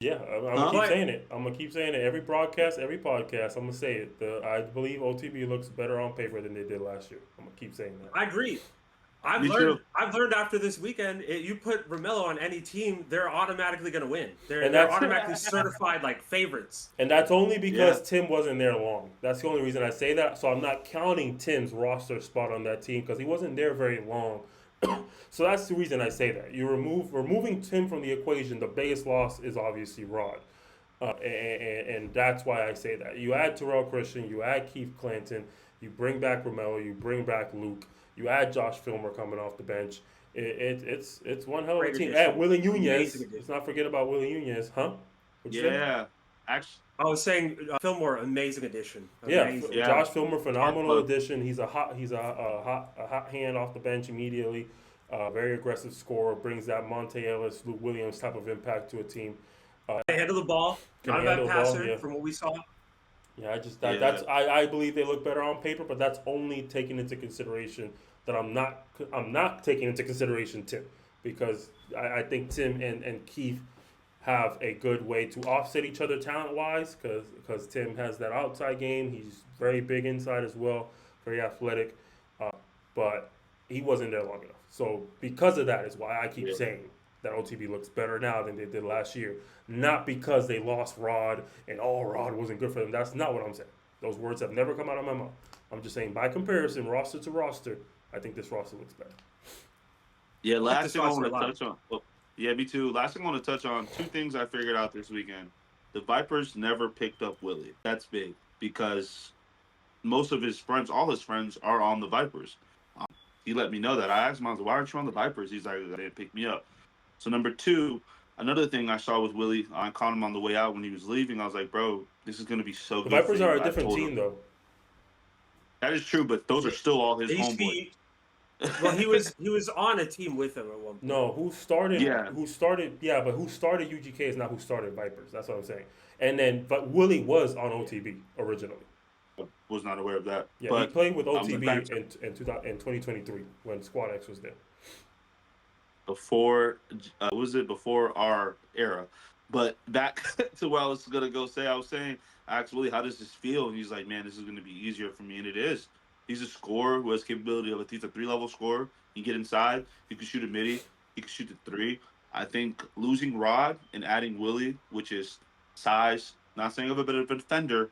Yeah, I'm gonna Huh? keep But saying it. I'm gonna keep saying it. Every broadcast, every podcast, I'm gonna say it. I believe OTB looks better on paper than they did last year. I'm gonna keep saying that. I agree. I've Me too. learned. I've learned after this weekend, you put Romello on any team, they're automatically going to win. They're And they're that's automatically certified like favorites. and that's only Yeah. because Tim wasn't there long. That's the only reason I say that. So I'm not counting Tim's roster spot on that team because he wasn't there very long. So that's the reason I say that. Removing Tim from the equation. The biggest loss is obviously Rod. And that's why I say that. You add Terrell Christian, you add Keith Clanton, you bring back Romello, you bring back Luke, you add Josh Filmer coming off the bench. It's one hell of a Great team. Add addition. Willie Amazing Nunez. Let's addition. not forget about Willie Nunez, huh? What'd you say? Yeah. Actually, I was saying Fillmore, amazing addition. Yeah, Amazing. yeah. Josh Filmer, Spark phenomenal plug. addition. He's a hot hand off the bench immediately. Very aggressive scorer. Brings that Monte Ellis, Luke Williams type of impact to a team. They handle the ball. Can Not a bad handle the ball. passer Yeah, from what we saw. yeah. I just Yeah. I believe they look better on paper, but that's only taking into consideration that I'm not taking into consideration Tim because I think Tim and Keith have a good way to offset each other talent wise because Tim has that outside game. He's very big inside as well, very athletic, uh, but he wasn't there long enough. So because of that is why I keep Yeah. saying that OTB looks better now than they did last year. Not because they lost Rod and Rod wasn't good for them. That's not what I'm saying. Those words have never come out of my mouth. I'm just saying by comparison, roster to roster, I think this roster looks better. Yeah. I like Last this thing I roster want a to lot. touch on. Oh, yeah, me too. Last thing I want to touch on. Two things I figured out this weekend. The Vipers never picked up Willie. That's big because most of his friends, all his friends, are on the Vipers. Um, he let me know that. I asked him, I was like, "Why aren't you on the Vipers?" He's like, "They didn't pick me up." So number two, another thing I saw with Willie, I caught him on the way out when he was leaving. I was like, "Bro, this is gonna be so The good for Vipers are you." a I different told him team though. that is true, but those are still all his homeboys. He well, he was on a team with him at one point. No, who started? Yeah, Who started? Yeah, but who started UGK is not who started Vipers. That's what I'm saying. And then, but Willie was on Yeah. OTB originally. I was not aware of that. Yeah, he But played with went OTB back to in 2023 when Squad X was there. before. Was it before our era? But back to what I was gonna go say. I was saying, I asked Willie, "How does this feel?" And he's like, "Man, this is gonna be easier for me," and it is. He's a scorer who has capability of he's a three-level scorer. He can get inside. He can shoot a midi. He can shoot the three. I think losing Rod and adding Willie, which is size, not saying of a bit of a defender,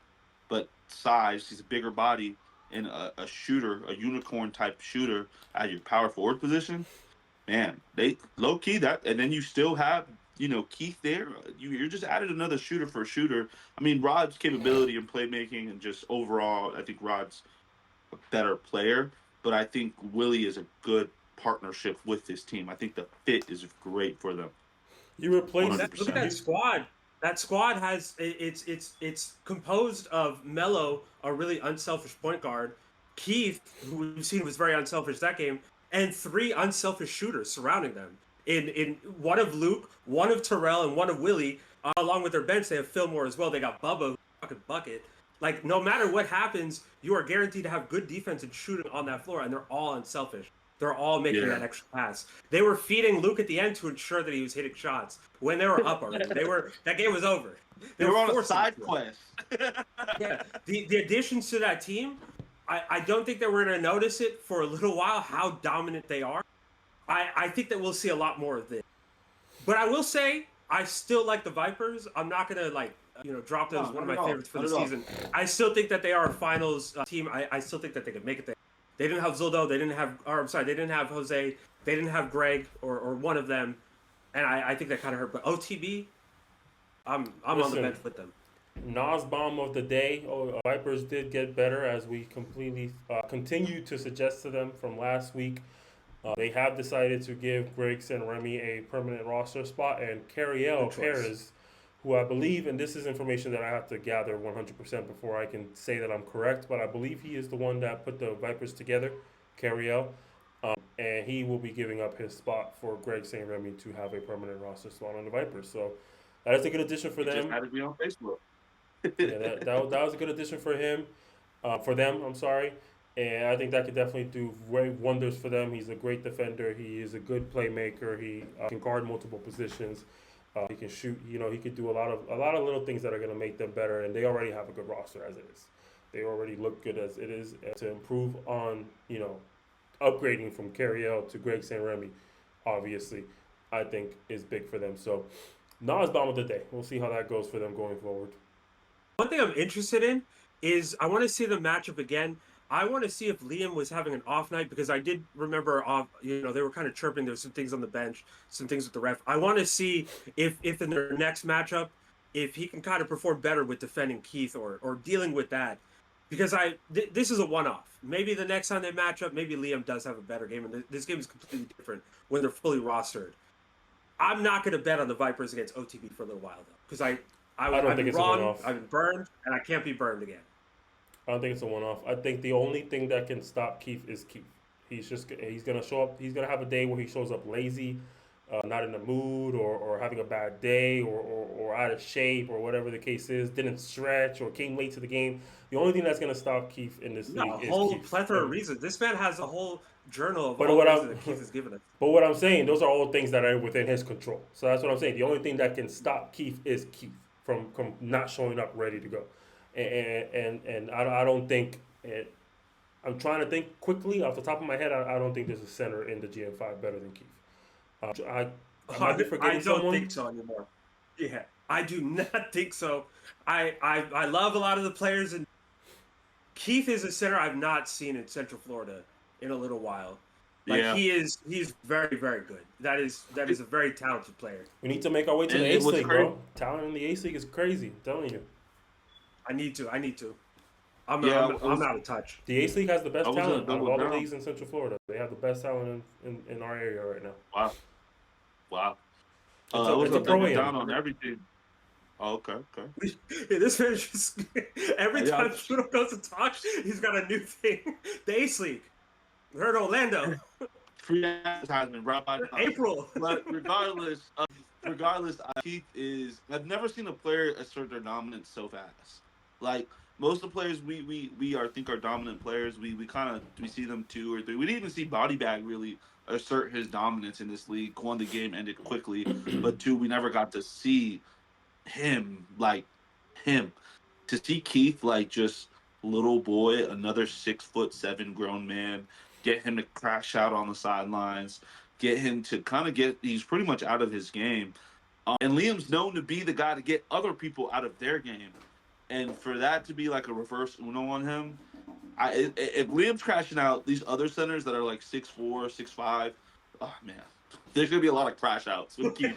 but size. He's a bigger body and a shooter, a unicorn type shooter at your power forward position. Man, they low key that, and then you still have Keith there. You're just added another shooter for a shooter. I mean, Rod's capability in playmaking and just overall, I think Rod's a better player, but I think Willie is a good partnership with this team. I think the fit is great for them, You one replaced hundred Look at percent. that you. squad. That squad has it's composed of Mello, a really unselfish point guard, Keith, who we've seen was very unselfish that game, and three unselfish shooters surrounding them. In one of Luke, one of Terrell, and one of Willie. Along with their bench, they have Fillmore as well. They got Bubba, who fucking bucket. Like no matter what happens, you are guaranteed to have good defense and shooting on that floor, and they're all unselfish. They're all making Yeah, that extra pass. They were feeding Luke at the end to ensure that he was hitting shots when they were up already. They were that game was over. They they were were on a forcing it side to him. quest. Yeah, the additions to that team, I don't think that we're going to notice it for a little while how dominant they are. I think that we'll see a lot more of this. But I will say I still like the Vipers. I'm not going to drop them No, as one not of at my all. favorites for Not the at all. season. I still think that they are a finals team. I still think that they could make it there. They didn't have Zildo. They didn't have. Or I'm sorry. They didn't have Jose. They didn't have Greg or one of them. And I think that kind of hurt. But OTB, I'm on the Listen, bench with them. Nas bomb of the day. Vipers did get better as we completely continued to suggest to them from last week. They have decided to give Griggs and Remy a permanent roster spot, and Good Cariel choice. Perez, who I believe, and this is information that I have to gather 100% before I can say that I'm correct, but I believe he is the one that put the Vipers together, Cariel, and he will be giving up his spot for Greg St. Remy to have a permanent roster spot on the Vipers. So that is a good addition for He just them. added me on Facebook. Yeah, that was a good addition for him, for them. I'm sorry, and I think that could definitely do great wonders for them. He's a great defender. He is a good playmaker. He can guard multiple positions. He can shoot. He could do a lot of little things that are going to make them better. And they already have a good roster as it is. They already look good as it is. To improve on upgrading from Carriel to Greg St. Remy, obviously, I think is big for them. So Nas bomb of the day. We'll see how that goes for them going forward. One thing I'm interested in is I want to see the matchup again. I want to see if Liam was having an off night because I did remember they were kind of chirping. There was some things on the bench, some things with the ref. I want to see if in their next matchup, if he can kind of perform better with defending Keith or dealing with that. Because this is a one-off. Maybe the next time they match up, maybe Liam does have a better game, and this game is completely different when they're fully rostered. I'm not going to bet on the Vipers against OTB for a little while though, because I don't I've think been it's a wrong, one-off. I've been burned, and I can't be burned again. I don't think it's a one-off. I think the only thing that can stop Keith is Keith. He's gonna show up. He's gonna have a day where he shows up lazy, not in the mood, or having a bad day, or out of shape, or whatever the case is. Didn't stretch or came late to the game. The only thing that's gonna stop Keith in this league is A whole Keith. plethora of reasons. This man has a whole journal of But all what the I'm- reasons that Keith has given us. But what I'm saying, those are all things that are within his control. So that's what I'm saying. The only thing that can stop Keith is Keith from not showing up ready to go. And I don't think it. I'm trying to think quickly off the top of my head. I don't think there's a center in the GM5 better than Keith. I might be forgetting I don't someone. think so anymore. Yeah, I do not think so. I love a lot of the players, and Keith is a center I've not seen in Central Florida in a little while. He's very, very good. That is a very talented player. We need to make our way to And the it Ace was League, crazy. bro. Talent in the Ace League is crazy. I'm telling you. I need to. I'm out of touch. The Ace League has the best I was gonna talent out of double all the down. leagues in Central Florida. They have the best talent in our area right now. Wow. a- I was it's a gonna double pro-am. down on everything. Oh, okay. This man just every Yeah. time Shudo goes to talk, he's got a new thing. The Ace League. We heard Orlando. Free advertisement, right by April. But regardless, Keith is. I've never seen a player assert their dominance so fast. Like most of the players we think are dominant players. We see them 2 or 3. We didn't even see Body Bag really assert his dominance in this league. 1, the game ended quickly, but 2, we never got to see him him. To see Keith just little boy, another 6'7" grown man, get him to crash out on the sidelines, get him to he's pretty much out of his game. And Liam's known to be the guy to get other people out of their game. And for that to be like a reverse Uno on him, if Liam's crashing out, these other centers that are like 6'4", 6'5", oh man, there's going to be a lot of crash outs with Keith.